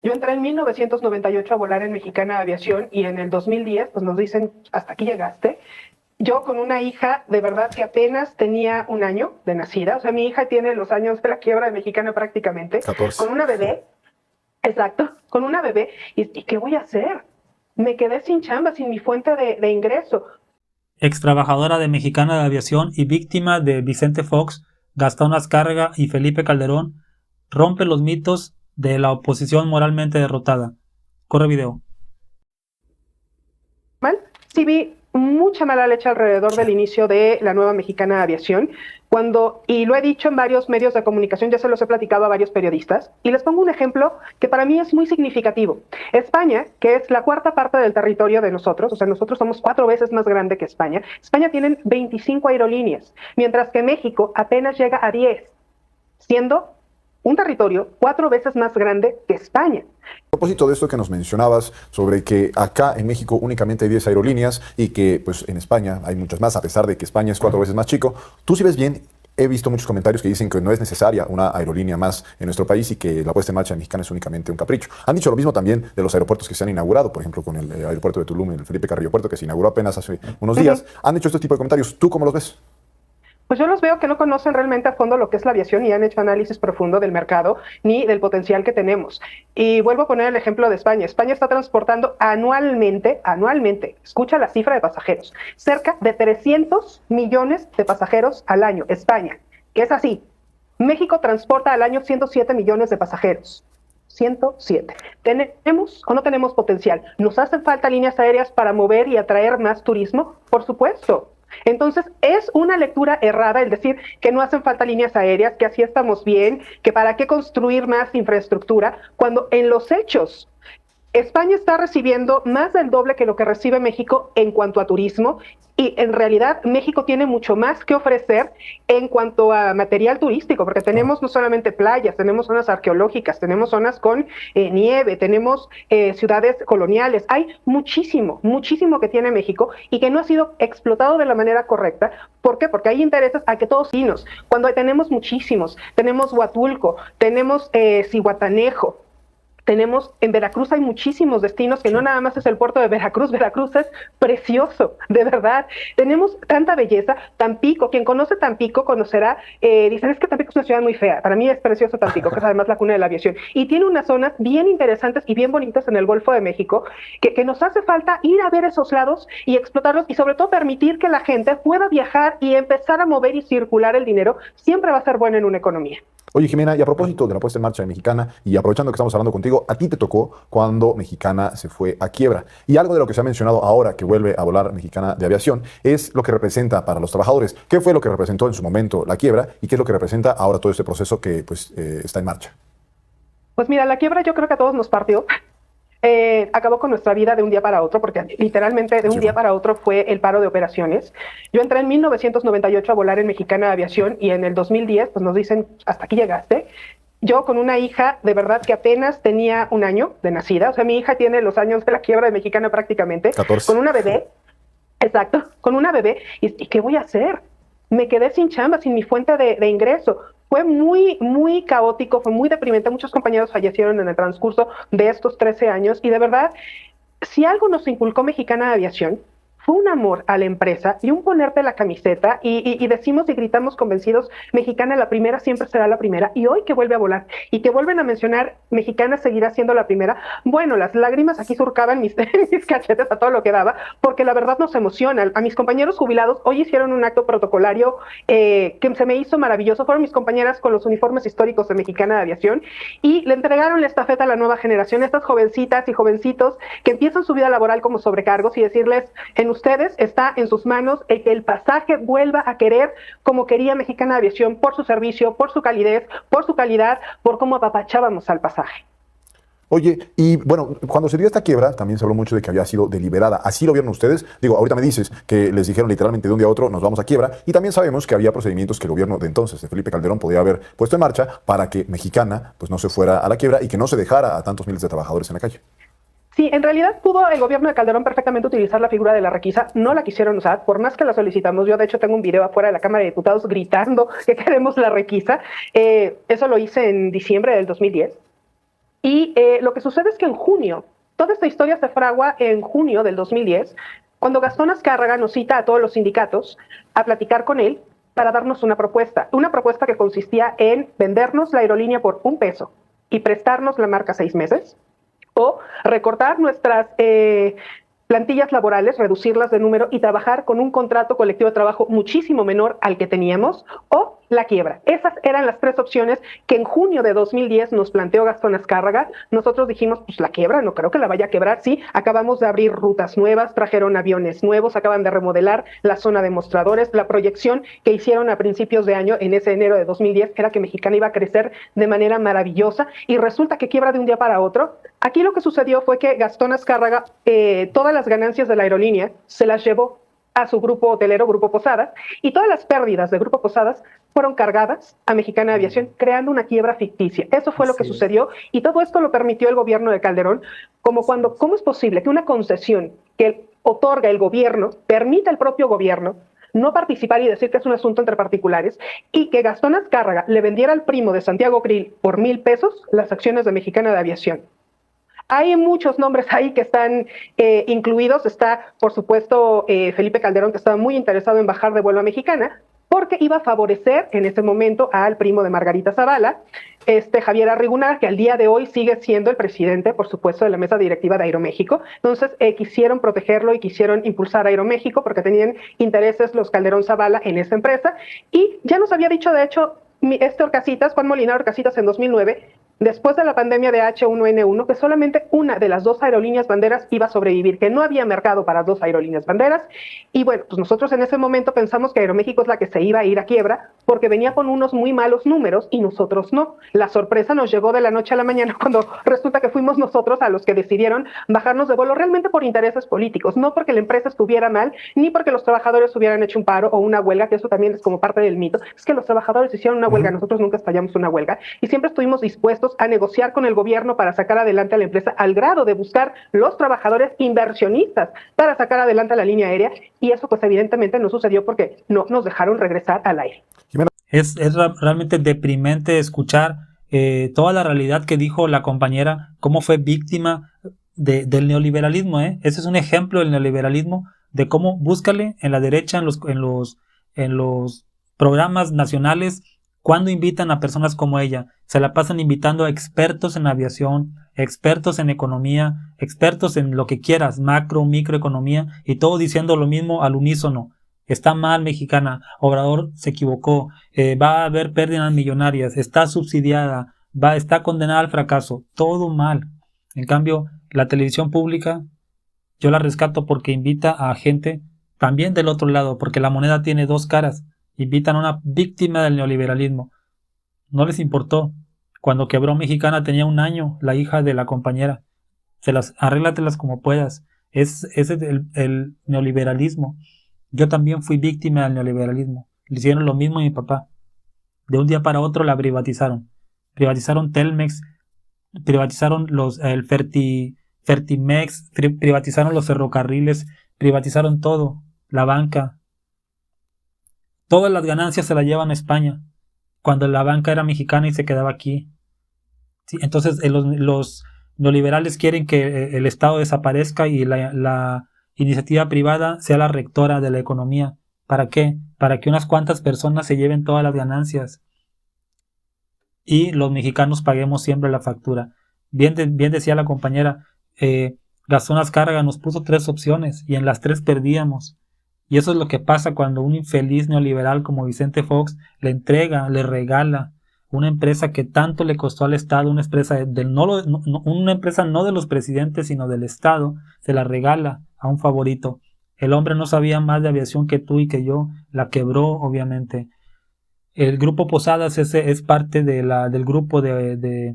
Yo entré en 1998 a volar en Mexicana Aviación y en el 2010 pues nos dicen, hasta aquí llegaste. Yo con una hija de verdad que apenas tenía un año de nacida, o sea, mi hija tiene los años de la quiebra de Mexicana prácticamente, 14. con una bebé, exacto, con una bebé, ¿y qué voy a hacer? Me quedé sin chamba, sin mi fuente de ingreso. Ex trabajadora de Mexicana de Aviación y víctima de Vicente Fox, Gastón Azcárraga y Felipe Calderón, rompe los mitos de la oposición moralmente derrotada. Corre video. Mal, sí vi mucha mala leche alrededor del inicio de la nueva Mexicana de Aviación, y lo he dicho en varios medios de comunicación, ya se los he platicado a varios periodistas, y les pongo un ejemplo que para mí es muy significativo. España, que es la cuarta parte del territorio de nosotros, o sea, nosotros somos 4 veces más grande que España, España tiene 25 aerolíneas, mientras que México apenas llega a 10, siendo un territorio 4 veces más grande que España. A propósito de esto que nos mencionabas sobre que acá en México únicamente hay 10 aerolíneas y que pues en España hay muchas más, a pesar de que España es 4 veces más chico, tú sí ves bien. He visto muchos comentarios que dicen que no es necesaria una aerolínea más en nuestro país y que la puesta en marcha mexicana es únicamente un capricho. Han dicho lo mismo también de los aeropuertos que se han inaugurado, por ejemplo, con el aeropuerto de Tulum, el Felipe Carrillo Puerto, que se inauguró apenas hace unos días. Han hecho este tipo de comentarios. ¿Tú cómo los ves? Pues yo los veo que no conocen realmente a fondo lo que es la aviación y han hecho análisis profundo del mercado ni del potencial que tenemos. Y vuelvo a poner el ejemplo de España. España está transportando anualmente, escucha la cifra de pasajeros, cerca de 300 millones de pasajeros al año. España, que es así. México transporta al año 107 millones de pasajeros. 107. ¿Tenemos o no tenemos potencial? ¿Nos hacen falta líneas aéreas para mover y atraer más turismo? Por supuesto. Entonces, es una lectura errada el decir que no hacen falta líneas aéreas, que así estamos bien, que para qué construir más infraestructura, cuando en los hechos España está recibiendo más del doble que lo que recibe México en cuanto a turismo y en realidad México tiene mucho más que ofrecer en cuanto a material turístico, porque tenemos no solamente playas, tenemos zonas arqueológicas, tenemos zonas con nieve, tenemos ciudades coloniales, hay muchísimo, muchísimo que tiene México y que no ha sido explotado de la manera correcta. ¿Por qué? Porque hay intereses a que todos vinos, cuando tenemos muchísimos, tenemos Huatulco, tenemos Zihuatanejo. Tenemos en Veracruz, hay muchísimos destinos que no nada más es el puerto de Veracruz. Veracruz es precioso, de verdad. Tenemos tanta belleza. Tampico, quien conoce Tampico conocerá, dicen es que Tampico es una ciudad muy fea. Para mí es precioso Tampico, que es además la cuna de la aviación. Y tiene unas zonas bien interesantes y bien bonitas en el Golfo de México, que nos hace falta ir a ver esos lados y explotarlos y sobre todo permitir que la gente pueda viajar y empezar a mover y circular el dinero. Siempre va a ser bueno en una economía. Oye, Jimena, y a propósito de la puesta en marcha de Mexicana, y aprovechando que estamos hablando contigo, a ti te tocó cuando Mexicana se fue a quiebra. Y algo de lo que se ha mencionado ahora que vuelve a volar Mexicana de Aviación es lo que representa para los trabajadores. ¿Qué fue lo que representó en su momento la quiebra y qué es lo que representa ahora todo este proceso que pues, está en marcha? Pues mira, la quiebra yo creo que a todos nos partió. Acabó con nuestra vida de un día para otro, porque literalmente de un día para otro fue el paro de operaciones. Yo entré en 1998 a volar en Mexicana de Aviación y en el 2010 pues nos dicen, hasta aquí llegaste. Yo con una hija de verdad que apenas tenía un año de nacida, o sea, mi hija tiene los años de la quiebra de Mexicana prácticamente, 14. con una bebé, exacto, con una bebé, ¿y qué voy a hacer? Me quedé sin chamba, sin mi fuente de ingreso. Fue muy, muy caótico, fue muy deprimente. Muchos compañeros fallecieron en el transcurso de estos 13 años y de verdad, si algo nos inculcó Mexicana de Aviación, fue un amor a la empresa y un ponerte la camiseta y decimos y gritamos convencidos, Mexicana la primera siempre será la primera. Y hoy que vuelve a volar y que vuelven a mencionar, Mexicana seguirá siendo la primera. Bueno, las lágrimas aquí surcaban mis cachetes a todo lo que daba, porque la verdad nos emociona. A mis compañeros jubilados hoy hicieron un acto protocolario que se me hizo maravilloso. Fueron mis compañeras con los uniformes históricos de Mexicana de Aviación y le entregaron la estafeta a la nueva generación, estas jovencitas y jovencitos que empiezan su vida laboral como sobrecargos y decirles, en ustedes está en sus manos el que el pasaje vuelva a querer como quería Mexicana de Aviación, por su servicio, por su calidez, por su calidad, por cómo apapachábamos al pasaje. Oye, y bueno, cuando se dio esta quiebra, también se habló mucho de que había sido deliberada. ¿Así lo vieron ustedes? Digo, ahorita me dices que les dijeron literalmente de un día a otro, nos vamos a quiebra, y también sabemos que había procedimientos que el gobierno de entonces, de Felipe Calderón, podía haber puesto en marcha para que Mexicana pues no se fuera a la quiebra y que no se dejara a tantos miles de trabajadores en la calle. Sí, en realidad pudo el gobierno de Calderón perfectamente utilizar la figura de la requisa, no la quisieron usar, por más que la solicitamos. Yo de hecho tengo un video afuera de la Cámara de Diputados gritando que queremos la requisa. Eso lo hice en diciembre del 2010. Y lo que sucede es que en junio, toda esta historia se fragua en junio del 2010, cuando Gastón Azcárraga nos cita a todos los sindicatos a platicar con él para darnos una propuesta que consistía en vendernos la aerolínea por $1 y prestarnos la marca 6 meses, o recortar nuestras plantillas laborales, reducirlas de número y trabajar con un contrato colectivo de trabajo muchísimo menor al que teníamos, o la quiebra. Esas eran las 3 opciones que en junio de 2010 nos planteó Gastón Azcárraga. Nosotros dijimos, pues la quiebra, no creo que la vaya a quebrar. Sí, acabamos de abrir rutas nuevas, trajeron aviones nuevos, acaban de remodelar la zona de mostradores. La proyección que hicieron a principios de año, en ese enero de 2010, era que Mexicana iba a crecer de manera maravillosa y resulta que quiebra de un día para otro. Aquí lo que sucedió fue que Gastón Azcárraga, todas las ganancias de la aerolínea se las llevó a su grupo hotelero, Grupo Posadas, y todas las pérdidas de Grupo Posadas fueron cargadas a Mexicana de Aviación, creando una quiebra ficticia. Eso fue lo que sucedió, y todo esto lo permitió el gobierno de Calderón, ¿cómo es posible que una concesión que otorga el gobierno, permita al propio gobierno no participar y decir que es un asunto entre particulares, y que Gastón Azcárraga le vendiera al primo de Santiago Krill por $1,000 las acciones de Mexicana de Aviación? Hay muchos nombres ahí que están incluidos. Está, por supuesto, Felipe Calderón, que estaba muy interesado en bajar de vuelo a Mexicana, porque iba a favorecer en ese momento al primo de Margarita Zavala, Javier Arrigunaga, que al día de hoy sigue siendo el presidente, por supuesto, de la mesa directiva de Aeroméxico. Entonces, quisieron protegerlo y quisieron impulsar a Aeroméxico porque tenían intereses los Calderón Zavala en esa empresa. Y ya nos había dicho, de hecho, Orcasitas, Juan Molinar Orcasitas, en 2009, después de la pandemia de H1N1, que solamente una de las 2 aerolíneas banderas iba a sobrevivir, que no había mercado para 2 aerolíneas banderas. Y bueno, pues nosotros en ese momento pensamos que Aeroméxico es la que se iba a ir a quiebra, porque venía con unos muy malos números y nosotros no. La sorpresa nos llegó de la noche a la mañana cuando resulta que fuimos nosotros a los que decidieron bajarnos de vuelo realmente por intereses políticos, no porque la empresa estuviera mal, ni porque los trabajadores hubieran hecho un paro o una huelga, que eso también es como parte del mito. Es que los trabajadores hicieron una huelga, nosotros nunca estallamos una huelga, y siempre estuvimos dispuestos a negociar con el gobierno para sacar adelante a la empresa, al grado de buscar los trabajadores inversionistas para sacar adelante a la línea aérea, y eso pues evidentemente no sucedió porque no nos dejaron regresar al aire. Es realmente deprimente escuchar toda la realidad que dijo la compañera, cómo fue víctima del neoliberalismo. Ese es un ejemplo del neoliberalismo, de cómo, búscale en la derecha, en los programas nacionales, cuando invitan a personas como ella. Se la pasan invitando a expertos en aviación, expertos en economía, expertos en lo que quieras, macro, microeconomía, y todo diciendo lo mismo al unísono. Está mal Mexicana, Obrador se equivocó, va a haber pérdidas millonarias, está subsidiada, está condenada al fracaso, todo mal. En cambio, la televisión pública, yo la rescato porque invita a gente también del otro lado, porque la moneda tiene 2 caras. Invitan a una víctima del neoliberalismo. No les importó. Cuando quebró Mexicana tenía 1 año, la hija de la compañera. Arréglatelas como puedas. Ese es el neoliberalismo. Yo también fui víctima del neoliberalismo. Le hicieron lo mismo a mi papá. De un día para otro la privatizaron. Privatizaron Telmex, privatizaron el Fertimex, privatizaron los ferrocarriles, privatizaron todo, la banca. Todas las ganancias se las llevan a España, cuando la banca era mexicana y se quedaba aquí. ¿Sí? Entonces los neoliberales quieren que el Estado desaparezca y la iniciativa privada sea la rectora de la economía. ¿Para qué? Para que unas cuantas personas se lleven todas las ganancias y los mexicanos paguemos siempre la factura. Bien decía la compañera, Gastón Azcárraga nos puso 3 opciones y en las 3 perdíamos. Y eso es lo que pasa cuando un infeliz neoliberal como Vicente Fox le entrega, le regala una empresa que tanto le costó al Estado, una empresa una empresa no de los presidentes, sino del Estado, se la regala a un favorito. El hombre no sabía más de aviación que tú y que yo, la quebró, obviamente. El grupo Posadas es parte del grupo de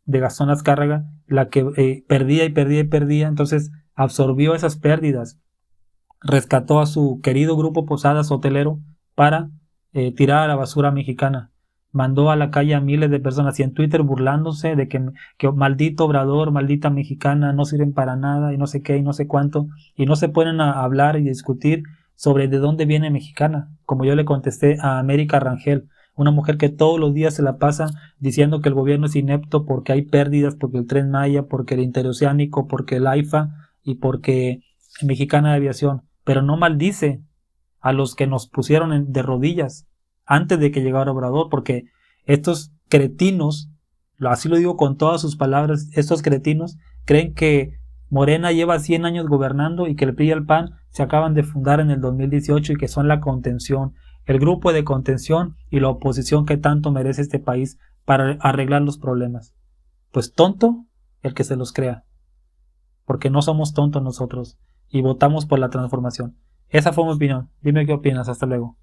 Gastón Azcárraga, la que perdía y perdía y perdía, entonces absorbió esas pérdidas, rescató a su querido grupo Posadas hotelero para tirar a la basura mexicana. Mandó a la calle a miles de personas y en Twitter burlándose de que maldito Obrador, maldita Mexicana, no sirven para nada y no sé qué y no sé cuánto, y no se ponen a hablar y discutir sobre de dónde viene Mexicana, como yo le contesté a América Rangel, Una mujer que todos los días se la pasa diciendo que el gobierno es inepto porque hay pérdidas, porque el Tren Maya, porque el Interoceánico, porque el AIFA y porque Mexicana de Aviación, pero no maldice a los que nos pusieron de rodillas antes de que llegara Obrador, porque estos cretinos, así lo digo con todas sus palabras, estos cretinos creen que Morena lleva 100 años gobernando y que el PRI y el PAN se acaban de fundar en el 2018 y que son la contención, el grupo de contención y la oposición que tanto merece este país para arreglar los problemas. Pues tonto el que se los crea, porque no somos tontos nosotros y votamos por la transformación. Esa fue mi opinión. Dime qué opinas. Hasta luego.